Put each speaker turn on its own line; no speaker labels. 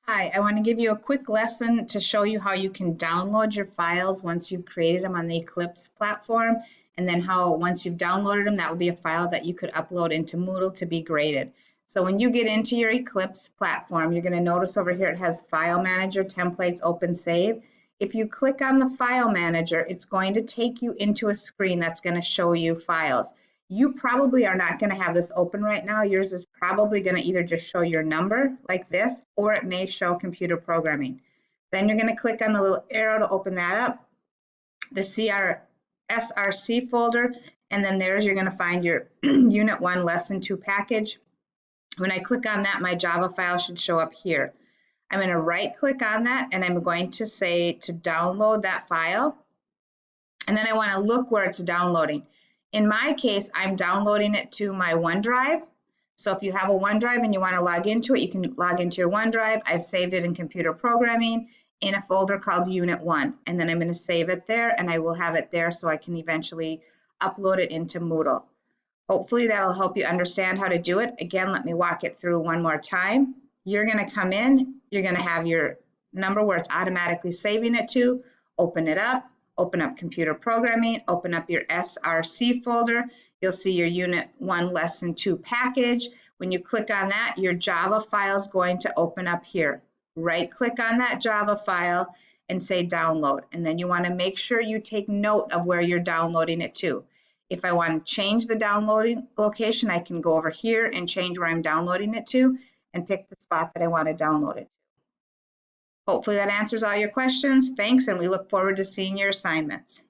Hi, I want to give you a quick lesson to show you how you can download your files once you've created them on the Eclipse platform, and then how once you've downloaded them, that will be a file that you could upload into Moodle to be graded. So when you get into your Eclipse platform, you're going to notice over here it has File Manager, Templates, Open, Save. If you click on the File Manager, it's going to take you into a screen that's going to show you files. You probably are not going to have this open right now. Yours is probably going to either just show your number like this, or it may show computer programming. Then you're going to click on the little arrow to open that up, the SRC folder, and then there's you're going to find your Unit 1 Lesson 2 package. When I click on that, my Java file should show up here. I'm going to right click on that and I'm going to say to download that file. And then I want to look where it's downloading. In my case, I'm downloading it to my OneDrive. So if you have a OneDrive and you want to log into it, you can log into your OneDrive. I've saved it in computer programming in a folder called Unit 1. And then I'm going to save it there and I will have it there so I can eventually upload it into Moodle. Hopefully that'll help you understand how to do it. Again, let me walk it through one more time. You're going to come in, you're going to have your number where it's automatically saving it to, open it up, open up computer programming, open up your SRC folder. You'll see your Unit 1 Lesson 2 package. When you click on that, your Java file is going to open up here. Right click on that Java file and say download. And then you want to make sure you take note of where you're downloading it to. If I want to change the downloading location, I can go over here and change where I'm downloading it to and pick the spot that I want to download it to. Hopefully that answers all your questions. Thanks, and we look forward to seeing your assignments.